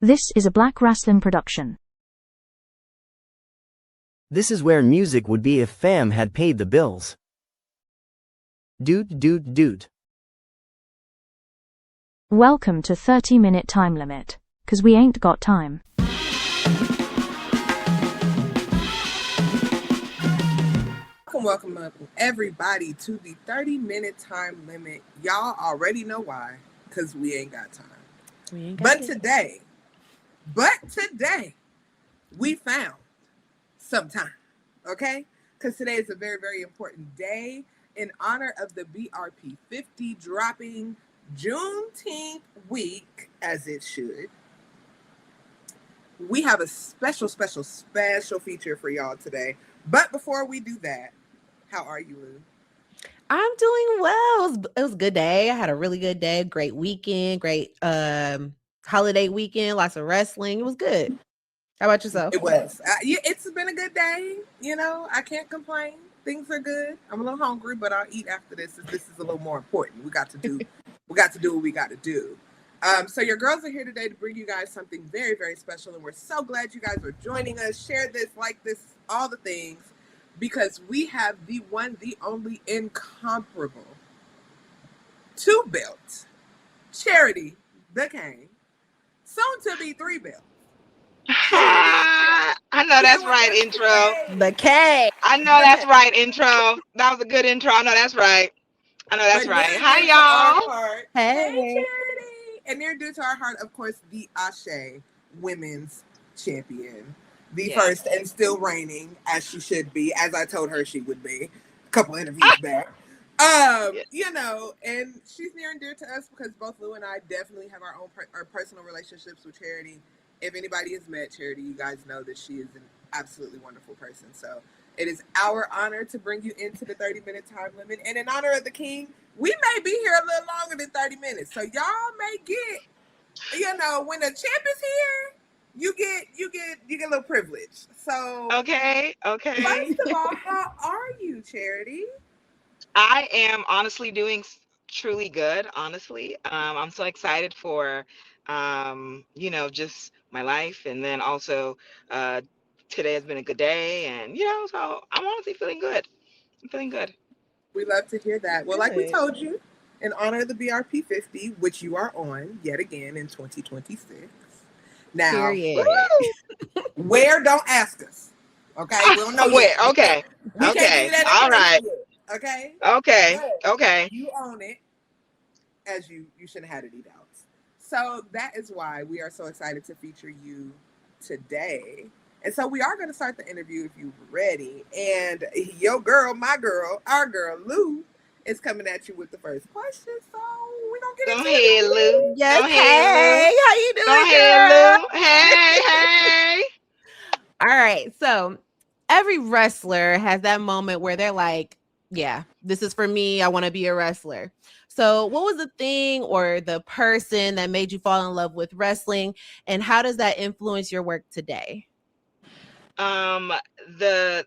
This is a Black Rasslin production. This is where music would be if fam had paid the bills. Doot. Welcome to 30-minute time limit, 'cause we ain't got time. Welcome everybody to the 30-minute time limit. Y'all already know why, because we ain't got time. But today, we found some time, okay? Because today is a very, very important day in honor of the BRP 50 dropping Juneteenth week, as it should. We have a special feature for y'all today. But before we do that, how are you, Lu? I'm doing well. It was a good day. I had a really good day. Great weekend. Great holiday weekend. Lots of wrestling. It was good. How about yourself? It was. It's been a good day. You know, I can't complain. Things are good. I'm a little hungry, but I'll eat after this. This is a little more important. We got to do what we got to do. So your girls are here today to bring you guys something very, very special, and we're so glad you guys are joining us. Share this, like this, all the things. Because we have the one, the only, incomparable, two-belt Charity the King, soon to be three-belt. I know that's right, intro. The K. I know that's right, intro. That was a good intro. I know that's right. Hi, y'all. Hey, Charity. And near due to our heart, of course, the ASÉ Women's Champion. The first and still reigning, as she should be, as I told her she would be a couple interviews back. You know, and she's near and dear to us because both Lu and I definitely have our own our personal relationships with Charity. If anybody has met Charity, you guys know that she is an absolutely wonderful person. So it is our honor to bring you into the 30-minute time limit. And in honor of the King, we may be here a little longer than 30 minutes. So y'all may get, you know, when the champ is here, you get a little privilege. So okay. First of all, how are you, Charity? I am honestly doing truly good. Honestly, I'm so excited for, just my life, and then also, today has been a good day, and so I'm honestly feeling good. I'm feeling good. We love to hear that. Well, like we told you, in honor of the BRP 50, which you are on yet again in 2026. Now, where? Don't ask us. Okay, we don't know where. Yet. Okay. We okay. Can't give All right. Yet. Okay. Okay. But okay. You own it, as you shouldn't have had any doubts. So that is why we are so excited to feature you today. And so we are going to start the interview if you're ready. And your girl, my girl, our girl, Lu, is coming at you with the first question. So we're going to get into it. Go ahead, Lu. Yes, Go ahead, Lu. How you doing, Go ahead, Lu. Hey. All right. So every wrestler has that moment where they're like, yeah, this is for me. I want to be a wrestler. So what was the thing or the person that made you fall in love with wrestling? And how does that influence your work today? The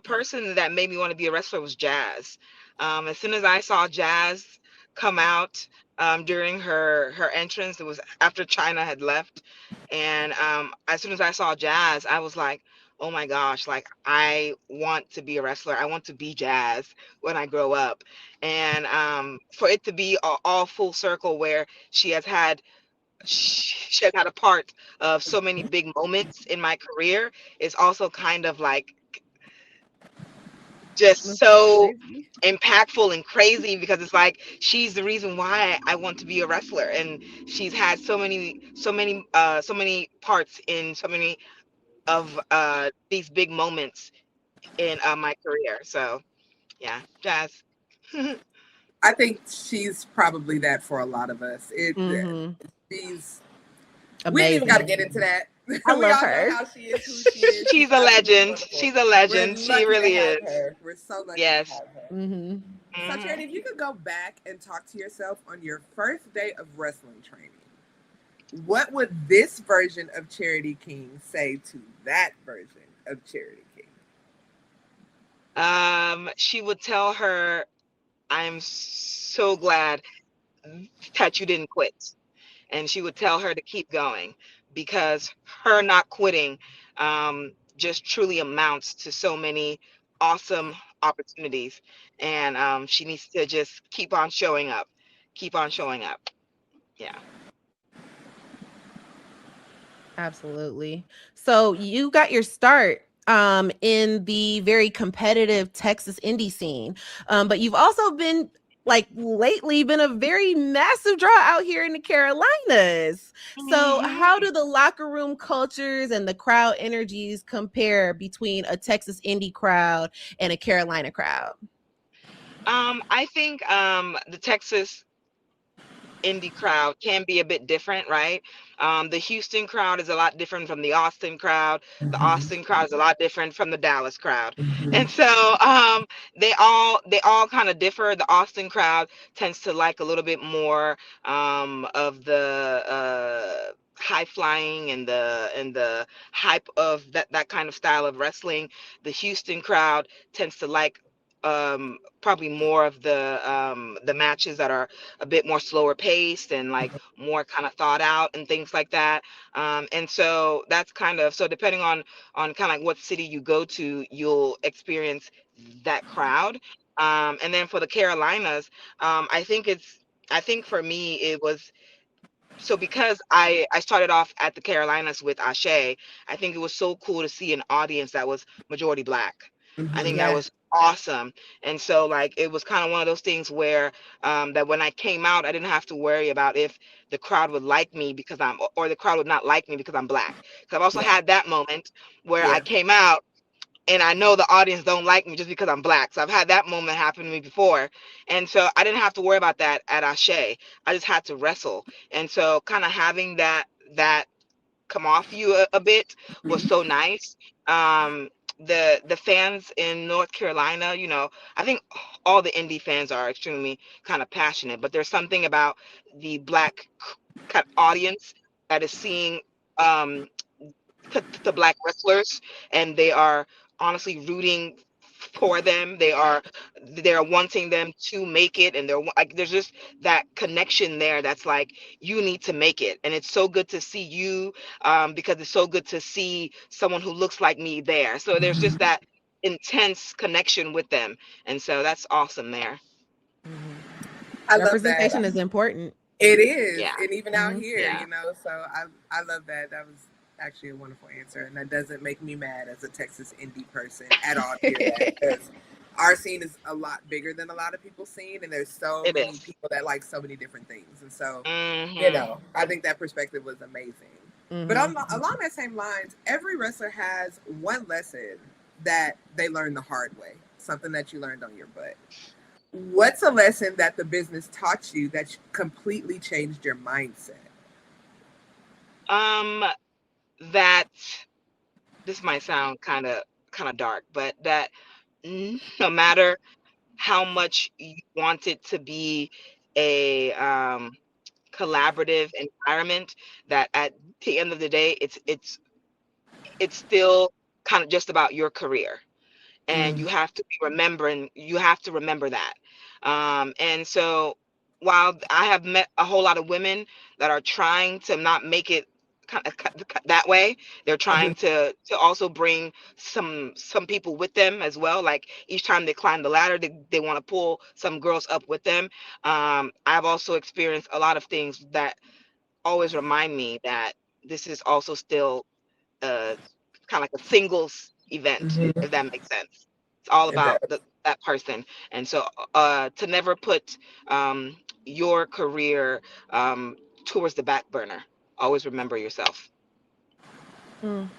person that made me want to be a wrestler was Jazz. As soon as I saw Jazz come out during her entrance, it was after China had left, and as soon as I saw Jazz, I was like, oh my gosh, like I want to be a wrestler. I want to be Jazz when I grow up. And for it to be all full circle where she has had a part of so many big moments in my career is also kind of like just so impactful and crazy, because it's like she's the reason why I want to be a wrestler, and she's had so many parts in so many of these big moments in my career. So yeah, Jazz. I think she's probably that for a lot of us. She's amazing. We ain't even got to get into that. I love her. Know how she is, who she is. She's a legend. She's a legend. She really is. We're so lucky yes. to have her. So, Charity, if you could go back and talk to yourself on your first day of wrestling training, what would this version of Charity King say to that version of Charity King? She would tell her, I'm so glad that you didn't quit. And she would tell her to keep going, because her not quitting just truly amounts to so many awesome opportunities. And she needs to just keep on showing up. Keep on showing up. Yeah. Absolutely. So you got your start in the very competitive Texas indie scene. But you've also been like lately been a very massive draw out here in the Carolinas. So Mhm. how do the locker room cultures and the crowd energies compare between a Texas indie crowd and a Carolina crowd? I think the Texas indie crowd can be a bit different, right? The Houston crowd is a lot different from the Austin crowd. The Mhm. Austin crowd is a lot different from the Dallas crowd, Mhm. and so they all kind of differ. The Austin crowd tends to like a little bit more of the high flying and the hype of that kind of style of wrestling. The Houston crowd tends to like probably more of the matches that are a bit more slower paced and like more kind of thought out and things like that. And so that's kind of, so depending on kind of like what city you go to, you'll experience that crowd. And then for the Carolinas, I think for me it was, so because I started off at the Carolinas with Ashe, I think it was so cool to see an audience that was majority black. I think that Mhm. Yeah. was awesome. And so like it was kind of one of those things where that when I came out, I didn't have to worry about if the crowd would like me because I'm, or the crowd would not like me because I'm black. Because I've also Yeah. had that moment where I Yeah. came out and I know the audience don't like me just because I'm black. So I've had that moment happen to me before. And so I didn't have to worry about that at Ashe. I just had to wrestle. And so kind of having that come off you a bit was Mhm. so nice. The fans in North Carolina, I think all the indie fans are extremely kind of passionate, but there's something about the black audience that is seeing um the black wrestlers, and they are honestly rooting for them. They're wanting them to make it, and they're like, there's just that connection there that's like, you need to make it. And it's so good to see you, because it's so good to see someone who looks like me there. So there's just Mhm. that intense connection with them, and so that's awesome there. Mhm. I love Representation that. is important. It is, Yeah. and even out Mhm. here, Yeah. So I love that. That was actually a wonderful answer, and that doesn't make me mad as a Texas indie person at all to hear that, because our scene is a lot bigger than a lot of people's scene, and there's so It many is. people that like so many different things, and so Hmm. I think that perspective was amazing. But Mhm. along that same lines, every wrestler has one lesson that they learned the hard way, something that you learned on your butt. What's a lesson that the business taught you that completely changed your mindset? um that this might sound kind of dark, but that no matter how much you want it to be a collaborative environment, that at the end of the day, it's still kind of just about your career, and Mm. you have to remember that. And so while I have met a whole lot of women that are trying to not make it kind of that way, they're trying to also bring some people with them as well. Like each time they climb the ladder, they want to pull some girls up with them. I've also experienced a lot of things that always remind me that this is also still uh, kind of like a singles event, Mhm. if that makes sense. It's all It about does. that person. And so to never put your career towards the back burner. Always remember yourself. Mm.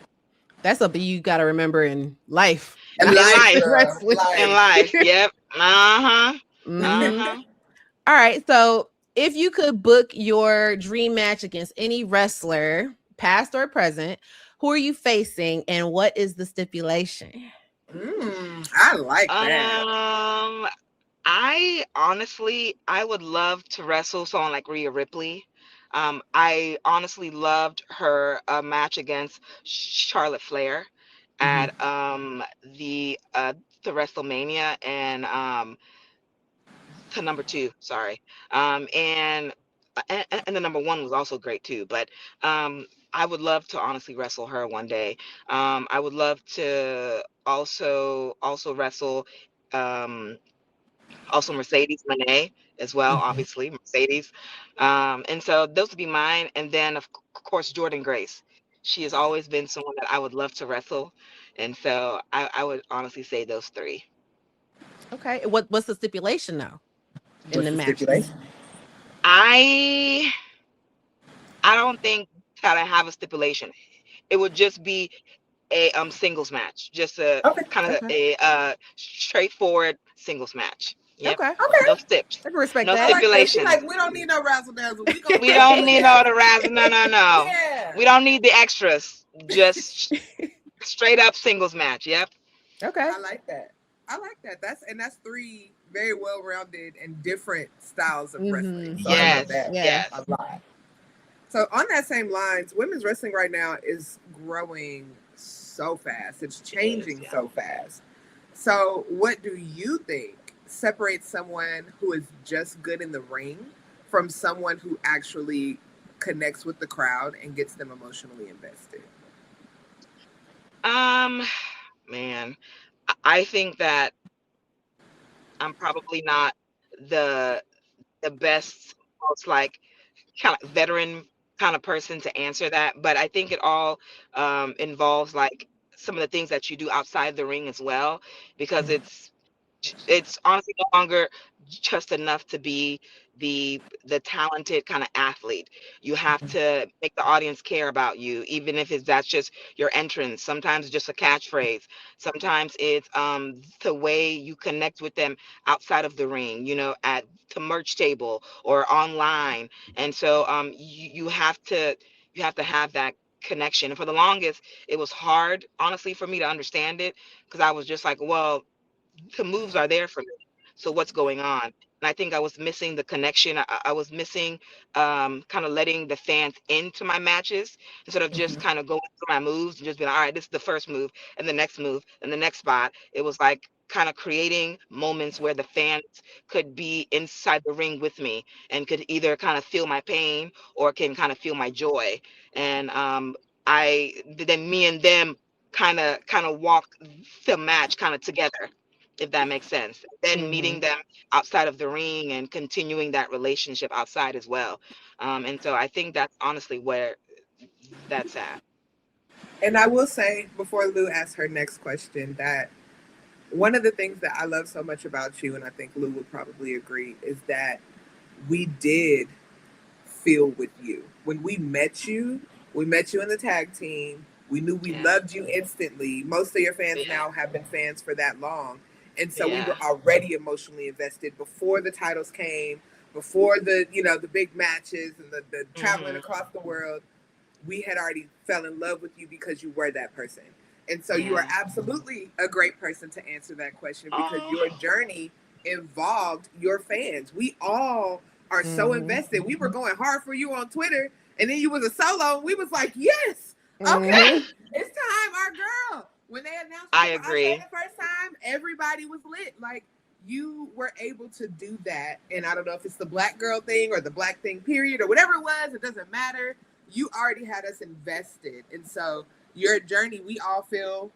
That's something you got to remember in life, And not In life, just life. girl, wrestling. In life. life. Yep. Uh-huh. Hmm. Uh-huh. All right. So, if you could book your dream match against any wrestler, past or present, who are you facing and what is the stipulation? I like that. Um I honestly, I would love to wrestle someone like Rhea Ripley. I honestly loved her match against Charlotte Flair Mhm. at the WrestleMania, and to number two, sorry, and the number one was also great too. But um, I would love to honestly wrestle her one day. I would love to also wrestle um, also Mercedes Monet as well, Mhm. obviously Mercedes. And so those would be mine. And then course Jordan Grace. She has always been someone that I would love to wrestle, and so I would honestly say those three. Okay. What's the stipulation though in What's the the matches? stipulation? I I don't think that I have a stipulation. It would just be a singles match, just a Okay. kind of Okay. a straightforward singles match. Yep, Okay. Okay. no stips, I can respect no I that. like that. She stipulations. like, we don't need no razzle dazzle. We gonna We wrestle don't need all the together. razzle. No, no, no. Yeah. We don't need the extras. Just straight up singles match. Yep. Okay. I like that. I like that. That's three very well rounded and different styles of wrestling. So I love Yes. that Yeah. Yes. a lot. So on that same lines, women's wrestling right now is growing so fast. It's It is. changing Yeah. so fast. So what do you think separates someone who is just good in the ring from someone who actually connects with the crowd and gets them emotionally invested? Man, I think that I'm probably not the best, most like kind of veteran kind of person to answer that, but I think it all involves like some of the things that you do outside the ring as well, because it's honestly no longer just enough to be the talented kind of athlete. You have to make the audience care about you, even if that's just your entrance. Sometimes it's just a catchphrase. Sometimes it's the way you connect with them outside of the ring, at the merch table or online. And so you have to have that connection. And for the longest, it was hard, honestly, for me to understand it, because I was just like, well, the moves are there for me. So what's going on? And I think I was missing the connection. I was missing kind of letting the fans into my matches instead of just Mhm. kind of going through my moves and just being like, all right, this is the first move and the next move and the next spot. It was like kind of creating moments where the fans could be inside the ring with me and could either kind of feel my pain or can kind of feel my joy. And then me and them kind of walk the match kind of together, if that makes sense. Then Mm-hmm. meeting them outside of the ring and continuing that relationship outside as well. And so I think that's honestly where that's at. And I will say before Lou asks her next question that one of the things that I love so much about you, and I think Lou would probably agree, is that we did feel with you. When we met you in the tag team. We knew we Yeah. loved you instantly. Most of your fans Yeah. now have been fans for that long. And so we Yeah. were already emotionally invested before the titles came, before the big matches and the traveling Hmm. across the world. We had already fell in love with you because you were that person. And so you are Yeah. absolutely a great person to answer that question because Oh. your journey involved your fans. We all are so Mm-hmm. invested. We were going hard for you on Twitter, and then you was a solo. We was like, yes, Mm-hmm. okay, it's time, our girl. When they announced I you for Ashe agree. the first time, everybody was lit. Like you were able to do that, and I don't know if it's the black girl thing or the black thing period or whatever it was. It doesn't matter. You already had us invested, and so your journey, we all feel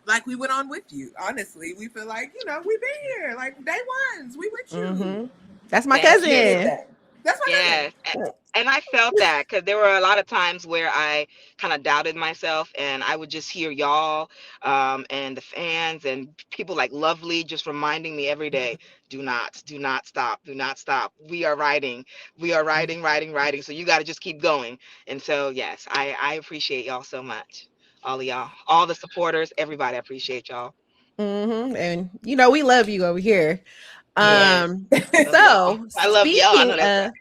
like we went on with you. Honestly, we feel like we've been here, like day ones. We with you. Mm-hmm. That's my Thank You did you. cousin. that. That's my cousin. Yes. And I felt that because there were a lot of times where I kind of doubted myself, and I would just hear y'all and the fans and people like Lovely just reminding me every day, do not stop, do not stop. We are riding, riding, riding. So you got to just keep going. And so, yes, I appreciate y'all so much. All of y'all, all the supporters, everybody, I appreciate y'all. Mm-hmm. And we love you over here. Yes. Um, Love y'all. so I love y'all. I know that's right.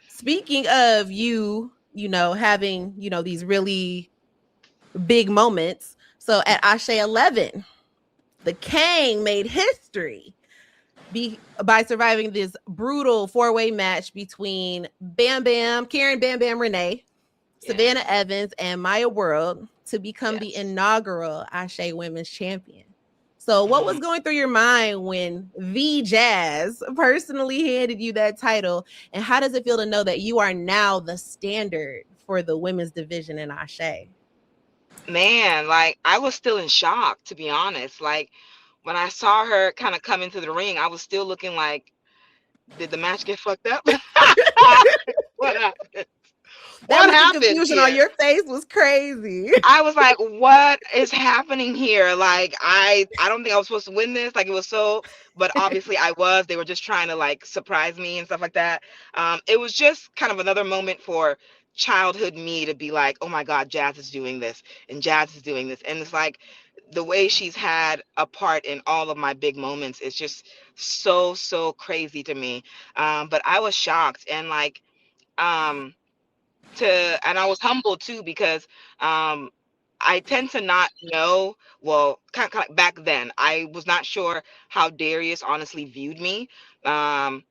speaking of you, having, these really big moments. So at Ashe 11, the Kang made history by surviving this brutal four-way match between Bam Bam, Karen Bam Bam Renee, Yes. Savannah Evans, and Maya World to become the Yes. inaugural Ashe Women's Champion. So, what was Mhm. going through your mind when the Jazz personally handed you that title? And how does it feel to know that you are now the standard for the women's division in Ashe? Man, like I was still in shock, to be honest. Like when I saw her kind of come into the ring, I was still looking like, did the match get fucked up? What happened? That What look of happened confusion on here? your face was crazy. I was like, what is happening here? Like, I don't think I was supposed to win this. Like, it was so, but obviously I was. They were just trying to like surprise me and stuff like that. It was just kind of another moment for childhood me to be like, oh my God, Jazz is doing this and Jazz is doing this. And it's like the way she's had a part in all of my big moments is just so, so crazy to me. But I was shocked and like, um, and I was humbled too because um I tend to not know, well, kind of like back then, I was not sure how Darius honestly viewed me. Um,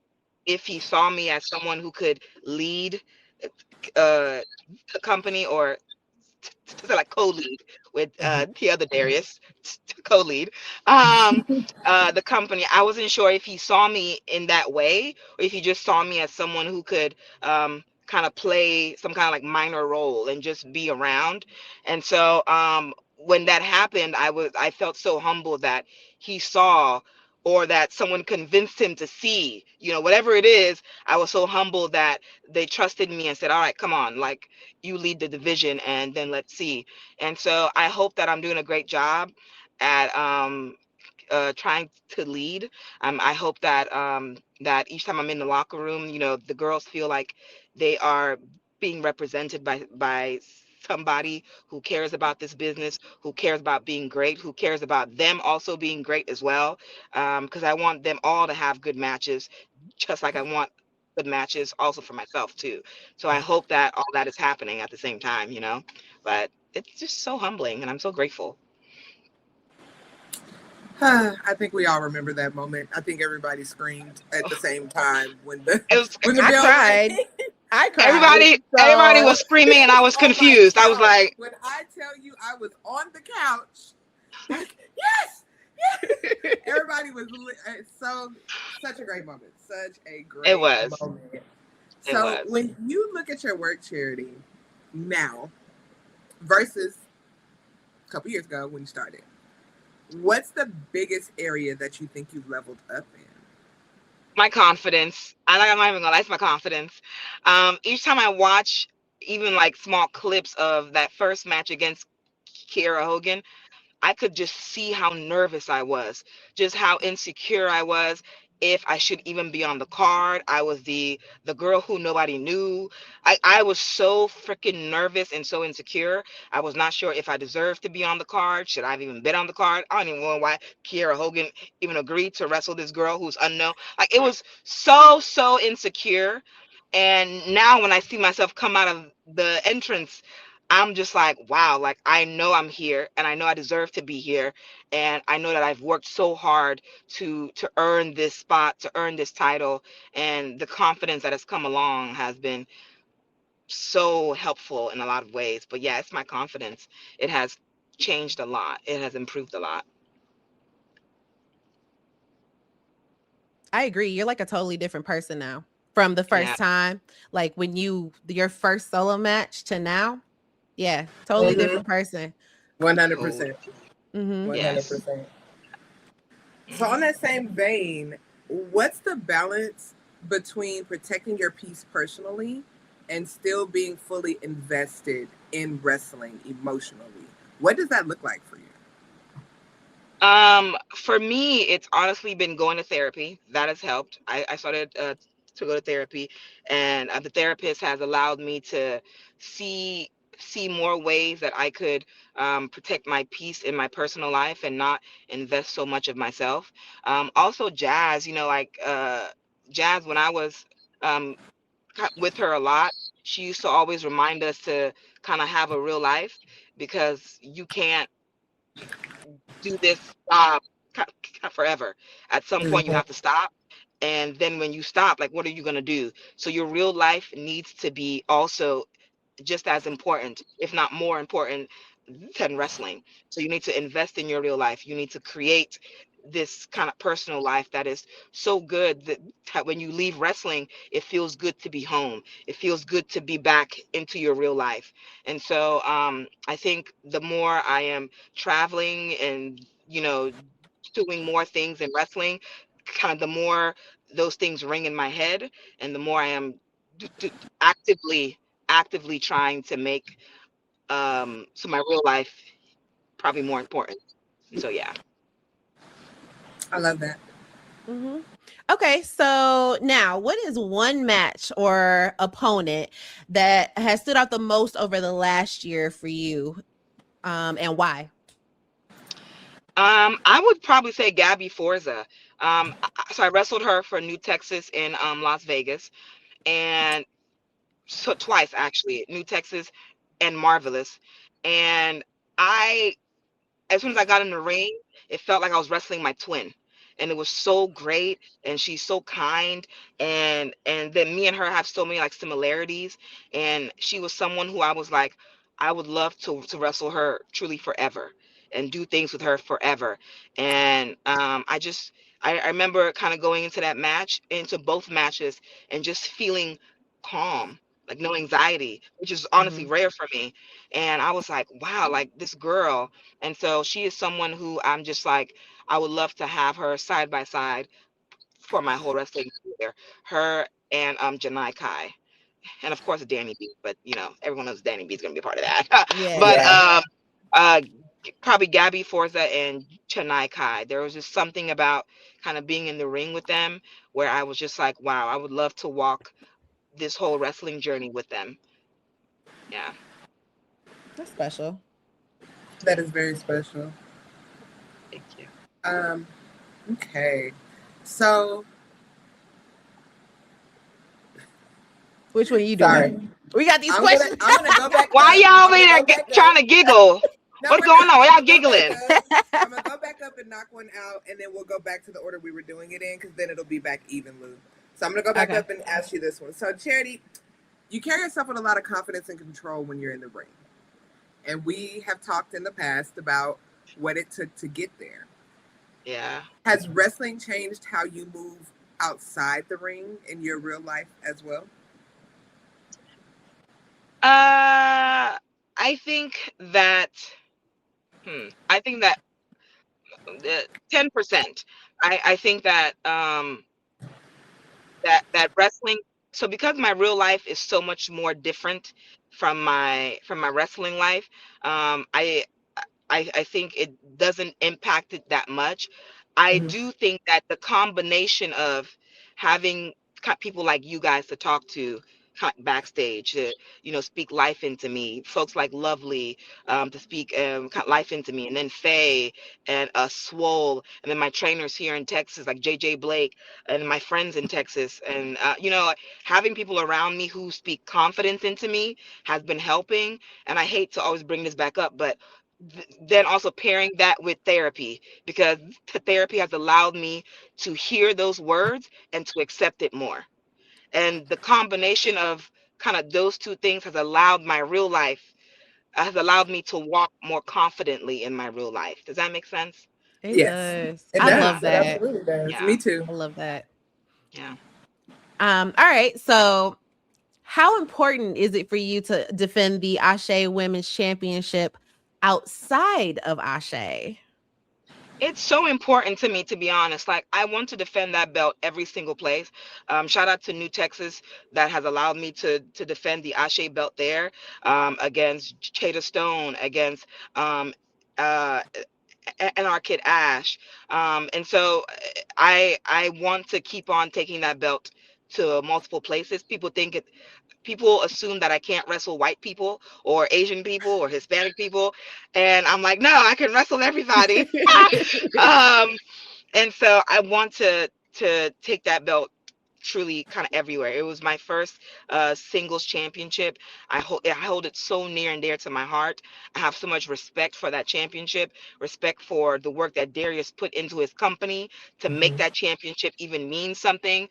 if he saw me as someone who could lead uh, a company or to like co-lead with the other Darius, to co-lead the company. I wasn't sure if he saw me in that way or if he just saw me as someone who could kind of play some kind of like minor role and just be around. And so when that happened, I felt so humbled that he saw or that someone convinced him to see, whatever it is. I was so humbled that they trusted me and said, all right, come on, like you lead the division and then let's see. And so I hope that I'm doing a great job at trying to lead. I hope that that each time I'm in the locker room, the girls feel like they are being represented by somebody who cares about this business, who cares about being great, who cares about them also being great as well. Because I want them all to have good matches, just like I want good matches also for myself too. So I hope that all that is happening at the same time. But it's just so humbling and I'm so grateful. I think we all remember that moment. I think everybody screamed at the same time when the It was when the I bell cried. rang. I cried. everybody was screaming and I was On my confused. I was couch. like, When I tell you I was on the couch, like, yes, yes. Everybody was such a great moment. Such a it great was. moment. It So was. when you look at your work, Charity, now versus a couple years ago when you started, what's the biggest area that you think you've leveled up in? My confidence. I'm not even gonna lie, it's my confidence. Each time I watch even like small clips of that first match against Kiera Hogan, I could just see how nervous I was, just how insecure I was, if I should even be on the card. I was the girl who nobody knew. I was so freaking nervous and so insecure. I was not sure if I deserved to be on the card. Should I have even been on the card? I don't even know why Kiera Hogan even agreed to wrestle this girl who's unknown. Like it was so insecure. And now when I see myself come out of the entrance, I'm just like, wow, like I know I'm here and I know I deserve to be here. And I know that I've worked so hard to earn this spot, to earn this title. And the confidence that has come along has been so helpful in a lot of ways. But yeah, it's my confidence. It has changed a lot. It has improved a lot. I agree. You're like a totally different person now from the Yeah. first time, like when your first solo match to now. Yeah, totally Mm-hmm. different person. 100%. Mm-hmm. 100%. So on that same vein, what's the balance between protecting your peace personally and still being fully invested in wrestling emotionally? What does that look like for you? For me, it's honestly been going to therapy. That has helped. I started to go to therapy, and the therapist has allowed me to see see more ways that I could protect my peace in my personal life and not invest so much of myself. Also, Jazz, like Jazz, when I was um, with her a lot, she used to always remind us to kind of have a real life because you can't do this job forever. At some point, you have to stop. And then when you stop, like, what are you going to do? So your real life needs to be also just as important, if not more important than wrestling. So you need to invest in your real life. You need to create this kind of personal life that is so good that when you leave wrestling, it feels good to be home. It feels good to be back into your real life. And so I think the more I am traveling and, doing more things in wrestling, kind of the more those things ring in my head, and the more I am actively trying to make so my real life probably more important. And so yeah. I love that. Mm-hmm. Okay, so now what is one match or opponent that has stood out the most over the last year for you, and why? I would probably say Gabby Forza. So I wrestled her for New Texas in Las Vegas, and so twice actually, New Texas and Marvelous. And I, as soon as I got in the ring, it felt like I was wrestling my twin. And it was so great, and she's so kind, and then me and her have so many like similarities, and she was someone who I was like, I would love to wrestle her truly forever and do things with her forever. And I remember kind of going into that match, into both matches, and just feeling calm, like no anxiety, which is honestly rare for me. And I was like, wow, like this girl. And so she is someone who I'm just like, I would love to have her side by side for my whole wrestling career. Her and Janai Kai. And of course Danny B. But everyone knows Danny B is gonna be a part of that. But Yeah. Yeah. uh probably Gabby Forza and Janai Kai. There was just something about kind of being in the ring with them where I was just like, wow, I would love to walk this whole wrestling journey with them. Yeah. That's special. That is very special. Thank you. Okay. So Which one are you doing? sorry. We got these I'm questions. gonna go back. Why up. y'all I'm over gonna there go back trying up. to giggle? No, What's we're going not. on? Why I'm y'all gonna go giggling? back up. I'm gonna go back up and knock one out, and then we'll go back to the order we were doing it in, because then it'll be back evenly. So I'm gonna go back Okay. up and ask you this one. So Charity, you carry yourself with a lot of confidence and control when you're in the ring, and we have talked in the past about what it took to get there. Yeah. Has wrestling changed how you move outside the ring in your real life as well? I think that. I think that 10%. I think that that wrestling. So because my real life is so much more different from my wrestling life, I think it doesn't impact it that much. I Mhm. do think that the combination of having people like you guys to talk to backstage, to speak life into me, folks like Lovely, to speak life into me, and then Faye and Swole, and then my trainers here in Texas like JJ Blake, and my friends in Texas, and having people around me who speak confidence into me has been helping. And I hate to always bring this back up, but then also pairing that with therapy, because the therapy has allowed me to hear those words and to accept it more. And the combination of kind of those two things has allowed me to walk more confidently in my real life. Does that make sense? It Yes, does. it I Yeah. love does. It that. absolutely does. Yeah. Me too. I love that. Yeah. All right. So how important is it for you to defend the ASÉ Women's Championship outside of ASÉ? It's so important to me, to be honest. Like, I want to defend that belt every single place. Shout out to New Texas that has allowed me to defend the ASHE belt there, against Cheta Stone, against uh, and our kid Ash. And so I want to keep on taking that belt to multiple places. People assume that I can't wrestle white people or Asian people or Hispanic people, and I'm like, no, I can wrestle everybody. um, and so I want to take that belt truly kind of everywhere. It was my first singles championship. I hold it so near and dear to my heart. I have so much respect for that championship, respect for the work that Darius put into his company to make that championship even mean something.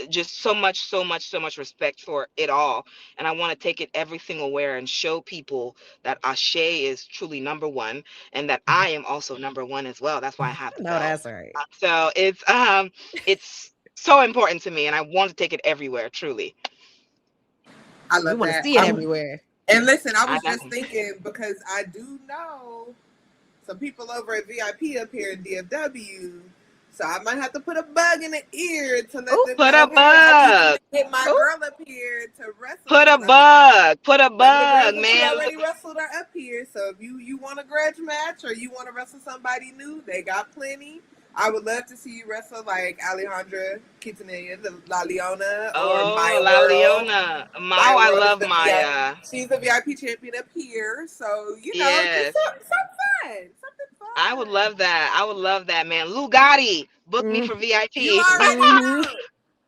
Just so much, so much, so much respect for it all. And I want to take it every single where and show people that ASÉ is truly number one and that I am also number one as well. That's why I have the No, belt. that's right. So it's so important to me, and I want to take it everywhere. Truly, I We love want to that. see it everywhere. And listen, I I was just know. thinking because I do know some people over at VIP up here in DFW. So I might have to put a bug in the ear to let Ooh, them Put know, a hey, I need you bug. to get my ooh. girl up here to wrestle Put a because bug. Put a some of the bug, girls that you man. already wrestled are up here. So if you want a grudge match or you want to wrestle somebody new, they got plenty. I would love to see you wrestle like Alejandra Quintanilla, the La Leona, or Oh, Maya La World. Leona. Maya Mao, I World is love the VIP. Maya. She's the VIP champion up here. So, just Yes. something fun. Something I would fun. love that. I would love that, man. Lou Gotti, book me Mm, for You VIP. already mhm. know.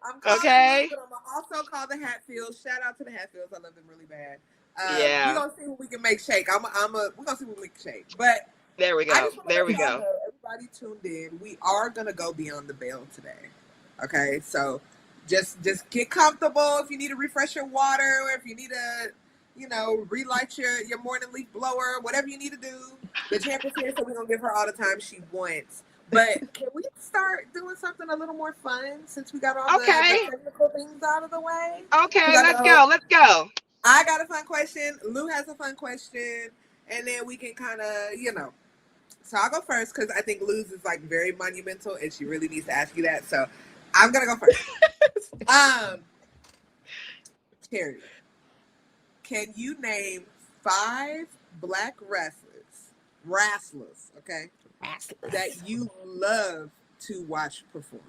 I'm calling Lou, Okay. but I'm gonna also call the Hatfields. Shout out to the Hatfields. I love them really bad. We're Yeah. gonna see what we can make shake. We're gonna see what we can shake. But There we I go. just want to There let we y'all go. know, everybody tuned in. We are gonna go beyond the bell today. Okay, so just get comfortable. If you need to refresh your water, or if you need to, relight your morning leaf blower, whatever you need to do. The champ is here, so we're gonna give her all the time she wants. But can we start doing something a little more fun since we got all the Okay. technical things out of the way? Okay. Because I Let's know go. Let's go. I got a fun question, Lou has a fun question, and then we can kind of, So I'll go first because I think Lou's is like very monumental, and she really needs to ask you that. So I'm gonna go first. Terry, can you name 5 black wrestlers, okay, that you love to watch perform?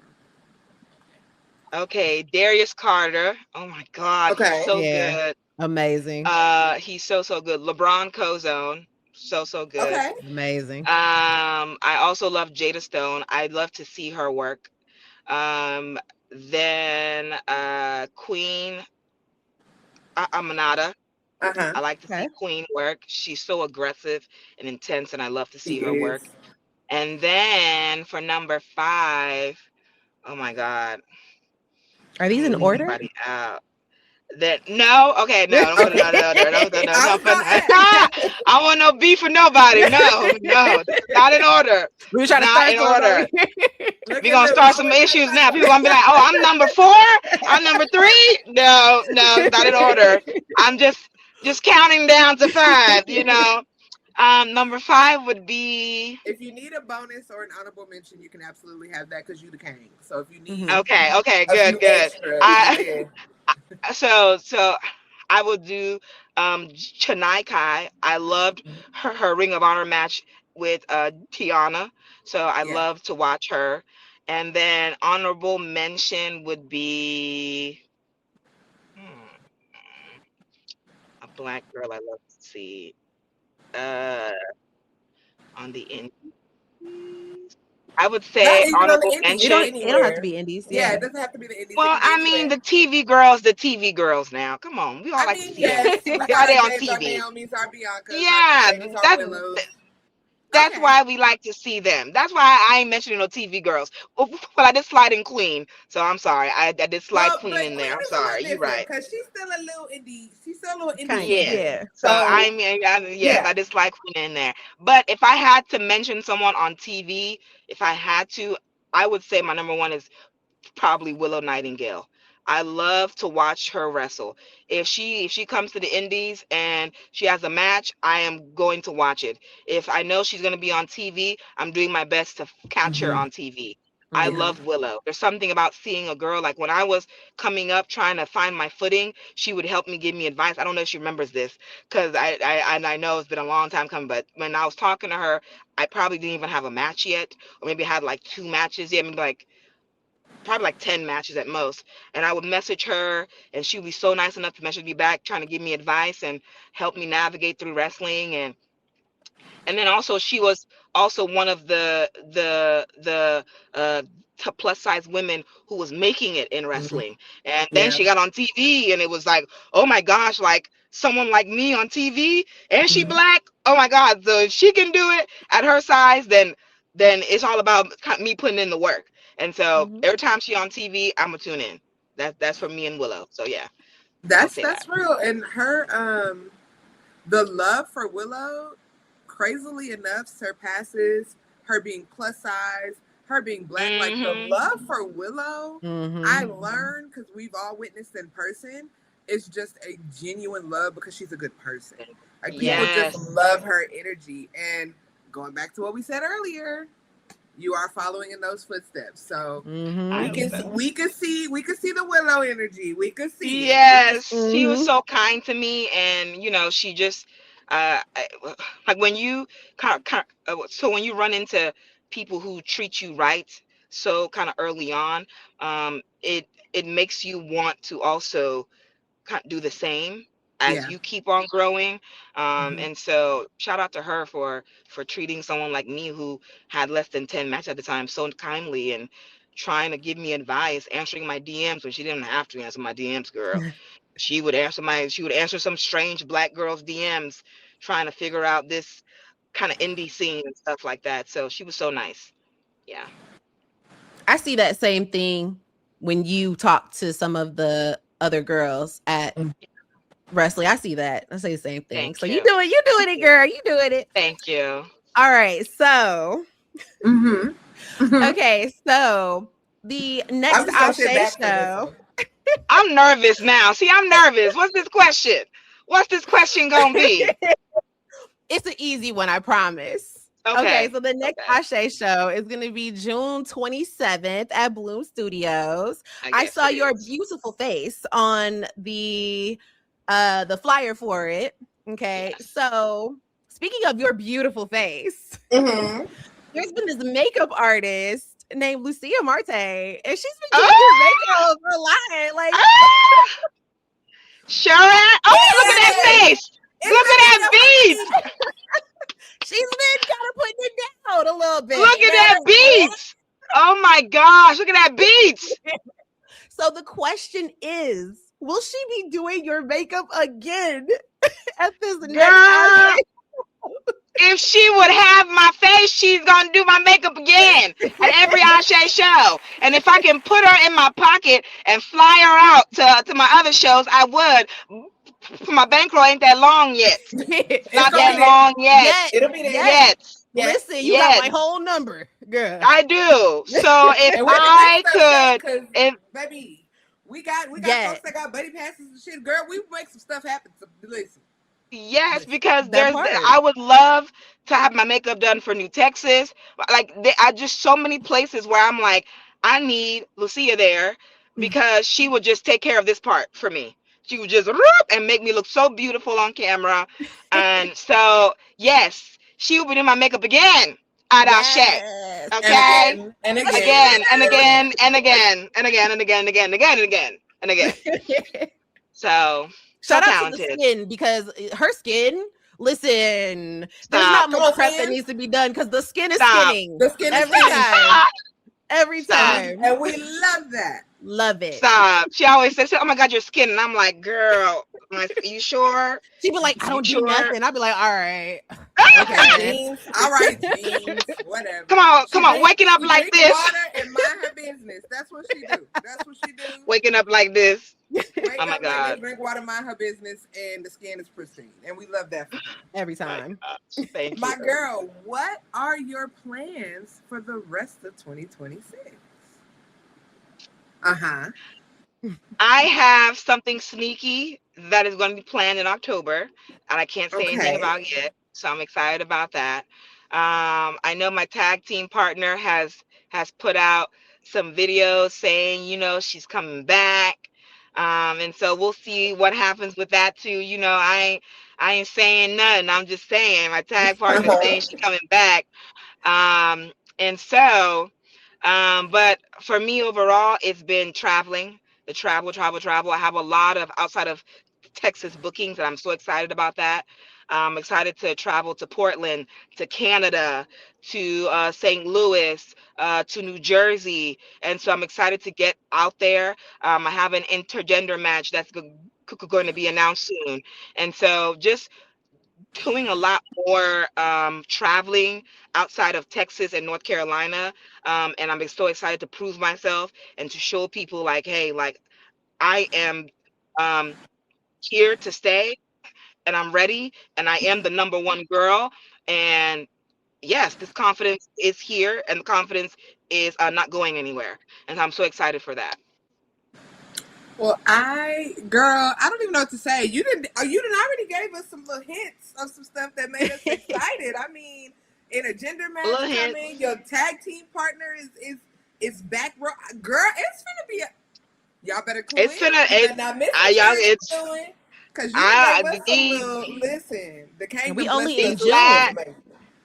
Okay. Darius Carter. Oh my God. He's Okay. so Yeah, good. amazing, He's so, so good. LeBron Cozone. So, so good. Okay. amazing. I also love Jada Stone. I'd love to see her work. Um, then Queen Aminata. Uh huh. I like to Okay. see Queen work. She's so aggressive and intense, and I love to She see her is. work. And then for number 5, oh my God, Are I these don't in leave order? anybody out. That no, okay, no, don't put Okay. another order. No, no, no, I no, was put gonna no. ask. I want no beef with nobody. No, no, this is not in order. We were This is trying to not start in something over order. here. Look We're at gonna Lou. start some Always gotta issues find now. People gonna be like, "Oh, I'm number 4. I'm number 3." No, no, it's not in order. I'm just counting down to 5. Number 5 would be If you need a bonus or an honorable mention, you can absolutely have that because you the king. So if you need Mhm. okay. Okay, a good, few good. extras, you I can. so I would do Chennai Kai. I loved her Ring of Honor match with Tiana, so I Yeah. love to watch her. And then honorable mention would be hmm, a black girl I love to see uh, on the Indies. I would Not say even on the honorable indies, It just mention. don't have to anywhere. be indies. Yeah, Yeah. it doesn't have to be the indies. It Well, can be I mean, anywhere. the TV girls now. Come on, we all I like to mean, see them. yes, we That's got why our they on James, our TV. Naomi's, our Biancas, our Yeah, Mercedes, our that's Willows. That's Okay. why we like to see them. That's why I ain't mentioning no TV girls. Well, I did slide in Queen, so I'm sorry. I did slide Well, Queen but in Queen there. I'm is a little sorry. You're different right. because she's still a little indie. She's still a little indie Kind of. Yeah. champion. Yeah. So So yes, yeah. I did slide Queen in there. But if I had to mention someone on TV, if I had to, I would say my number 1 is probably Willow Nightingale. I love to watch her wrestle. If she comes to the Indies and she has a match, I am going to watch it. If I know she's going to be on TV, I'm doing my best to catch her Hmm. on TV. I Mm-hmm. Yeah. love Willow. There's something about seeing a girl like when I was coming up trying to find my footing, she would help me give me advice. I don't know if she remembers this because I know it's been a long time coming, but when I was talking to her, I probably didn't even have a match yet, or maybe had like 2 matches yet. I mean, like probably like 10 matches at most. And I would message her, and she would be so nice enough to message me back, trying to give me advice and help me navigate through wrestling. And then also she was also one of the plus size women who was making it in Mhm. wrestling. And then Yeah. she got on TV, and it was like, oh my gosh, like someone like me on TV, and she Mhm. black. Oh my God! So if she can do it at her size, then it's all about me putting in the work. And so Mhm. every time she on TV, I'm gonna tune in. That's for me and Willow. So yeah, I'll say that. That's real. And her the love for Willow, crazily enough, surpasses her being plus size, her being black. Like the Hmm. love for Willow, I Mhm. learned because we've all witnessed in person. It's just a genuine love because she's a good person. Like people just Yes. love her energy. And going back to what we said earlier, you are following in those footsteps. So I Mhm. hope so. we could see the Willow energy. We could see it. Yes, she was Mhm. so kind to me, and she just, like when you so when you run into people who treat you right so kind of early on, it makes you want to also do the same as Yeah. you keep on growing. Mhm. And so shout out to her for treating someone like me who had less than 10 matches at the time so kindly, and trying to give me advice, answering my DMs when she didn't have to answer my DMs, girl. She would answer some strange black girl's DMs, trying to figure out this kind of indie scene and stuff like that. So she was so nice. Yeah. I see that same thing when you talk to some of the other girls at wrestling. I see that. I say the same thing. So Thank you. you doing it, girl. You doing it. Thank you. All right. So Mhm. Mhm. okay. So the I'm next just gonna sit Ashe back for this show. one. I'm nervous now. See, I'm nervous. What's this question? What's this question gonna be? It's an easy one, I promise. Okay, Okay. so the next Okay. Ashe show is going to be June 27th at Bloom Studios. I I guess saw it your is. beautiful face on the flyer for it. Okay, Yes. so speaking of your beautiful face, Mhm. there's been this makeup artist named Lucia Marte, and she's been doing your Ah! makeup for a lot. Like, Ah! Sure. Oh, look at that Yes. face. It's Look the at that makeup beats. queen. she's been kind of putting it down a little bit, Look you at that know? beats. Oh my gosh. Look at that beats. So the question is, will she be doing your makeup again at this next Girl, Ashe? if she would have my face, she's gonna do my makeup again at every Ashe show. And if I can put her in my pocket and fly her out to my other shows, I would. My bankroll ain't that long yet. It's It's not gonna that be there. long yet. Yet, It'll be there. yet. Yet. Yes. Listen, you got Yet. my whole number, girl. I do. So if And we're gonna I make stuff happen could, because, if baby, we got folks Yet. that got buddy passes and shit. Girl, we make some stuff happen. So, listen. yes, Listen. because That part. I would love to have my makeup done for New Texas. Like I just so many places where I'm like, I need Lucia there because she would just take care of this part for me. She would just whoop and make me look so beautiful on camera. And so yes, she will be doing my makeup again at Ashe. Yes. And Okay, again, and again. again and again and again and again and again and again and again and again and again. So Shout out to the talented. skin because her skin, listen, there's Stop. not Come much on, prep fam. that needs to be done because the skin is Stop. skinning The skin is every skinning. time. Every Stop. time. And we love that. Love it. Stop. She always says, "Oh my God, your skin," and I'm like, "Girl, you sure? She'd be like, I You don't do sure?" nothing. I'd be like, all right. Okay, jeans. All right, jeans. Whatever. Come on, She come on, drink- waking up she like drink this, water and mind her business. That's what she do. That's what she do. waking up like this. Wake Oh my up like God. this, drink water, mind her business, and the skin is pristine. And we love that for her. Every time. Thank you. My girl, what are your plans for the rest of 2026? Uh-huh. I have something sneaky that is going to be planned in October, and I can't say anything Okay. about yet. So I'm excited about that. I know my tag team partner has put out some videos saying, she's coming back. And so we'll see what happens with that too. I ain't saying nothing. I'm just saying my tag partner saying she's coming back. And so, but for me overall, it's been traveling, the travel. I have a lot of outside of Texas bookings, and I'm so excited about that. I'm excited to travel to Portland, to Canada, to St. Louis, to New Jersey. And so I'm excited to get out there. I have an intergender match that's going to be announced soon. And so just doing a lot more traveling outside of Texas and North Carolina. And I'm so excited to prove myself and to show people like, hey, like I am um, here to stay and I'm ready and I am the number one girl. And yes, this confidence is here and the confidence is not going anywhere. And I'm so excited for that. Well, girl, I don't even know what to say. You didn't already gave us some little hints of some stuff that made us excited. I mean, in a gender match coming, your tag team partner is back. Girl, it's gonna be y'all better clue it's in. It's not miss it's because you gave us some little, listen. The Kingdom we only in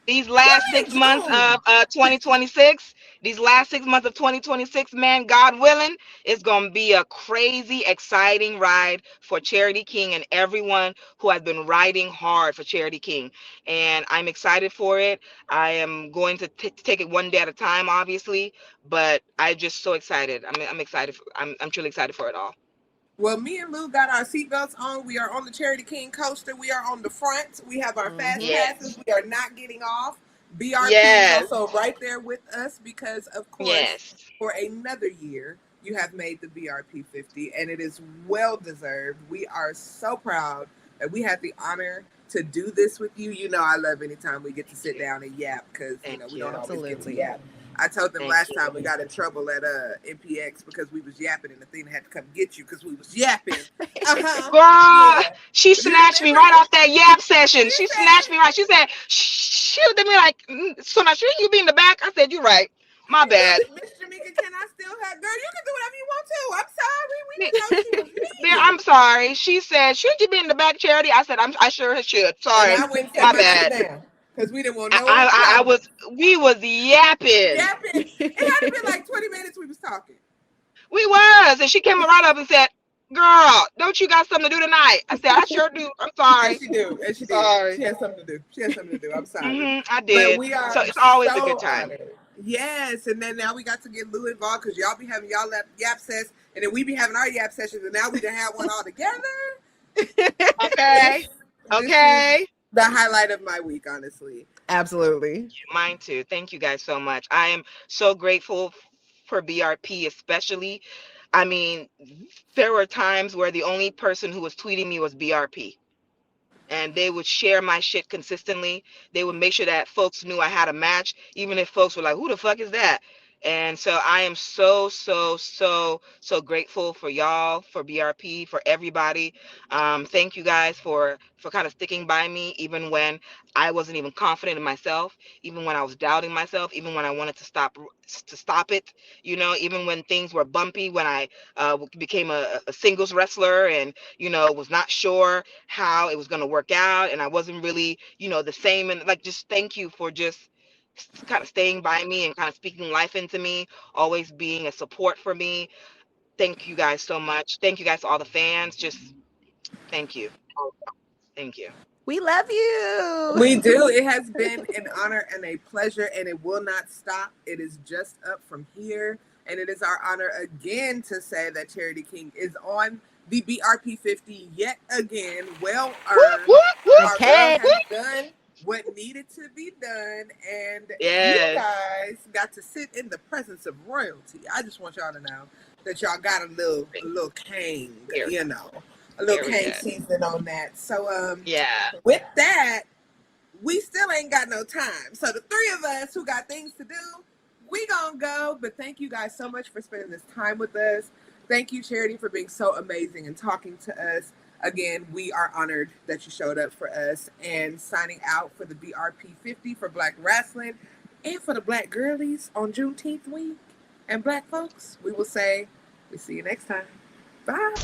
these last 6 months of 2026, these last 6 months of 2026, man, God willing, it's going to be a crazy, exciting ride for Charity King and everyone who has been riding hard for Charity King. And I'm excited for it. I am going to take it one day at a time, obviously, but I'm just so excited. I'm excited. I'm truly excited for it all. Well, me and Lou got our seatbelts on. We are on the Charity King coaster. We are on the front. We have our fast passes. We are not getting off. BRP is also right there with us because, of course, for another year, you have made the BRP 50, and it is well deserved. We are so proud that we had the honor to do this with you. You know, I love anytime we get to sit down and yap because we don't always get to yap. I told them last time we got in trouble at NPX because we was yapping and the thing had to come get you because we was yapping. Girl, she snatched me right off that yap session. She snatched me right. She said, she looked at me like, so now shouldn't you be in the back? I said, you're right. My bad. Mr. Meek, can I still have, girl, you can do whatever you want to. I'm sorry. We didn't know she was me. I'm sorry. She said, should you be in the back, Charity? I said, I sure should. Sorry. My bad. Because we didn't want no we was yapping. It had to be like 20 minutes we was talking. We was. And she came right up and said, girl, don't you got something to do tonight? I said, I sure do. I'm sorry. Yes, she do. And she did. She has something to do. I'm sorry. I did. But so it's always a good time. Honored. Yes. And then now we got to get Lou involved because y'all be having y'all yap sessions and then we be having our yap sessions and now we done have one all together. Okay. Okay. The highlight of my week, honestly. Absolutely. Mine too. Thank you guys so much. I am so grateful for BRP, especially. I mean, there were times where the only person who was tweeting me was BRP. And they would share my shit consistently. They would make sure that folks knew I had a match, even if folks were like, who the fuck is that? And so I am so grateful for y'all, for BRP, for everybody. Thank you guys for kind of sticking by me, even when I wasn't even confident in myself, even when I was doubting myself, even when I wanted to stop it, you know, even when things were bumpy, when I became a singles wrestler and, you know, was not sure how it was going to work out. And I wasn't really, you know, the same. And like, just thank you for just kind of staying by me and kind of speaking life into me, always being a support for me. Thank you guys so much. Thank you guys to all the fans. Just thank you. Thank you. We love you. We do. It has been an honor and a pleasure, and it will not stop. It is just up from here. And it is our honor again to say that Charity King is on the BRP 50 yet again. Well earned. Our girl has done what needed to be done, and you guys got to sit in the presence of royalty. I just want y'all to know that y'all got a little king, you know, a little king season on that. So with that, we still ain't got no time. So the three of us who got things to do, we gonna go. But thank you guys so much for spending this time with us. Thank you, Charity, for being so amazing and talking to us. Again, we are honored that you showed up for us, and signing out for the BRP 50 for Black Rasslin and for the Black Girlies on Juneteenth week. And Black folks, we will say, we'll see you next time. Bye.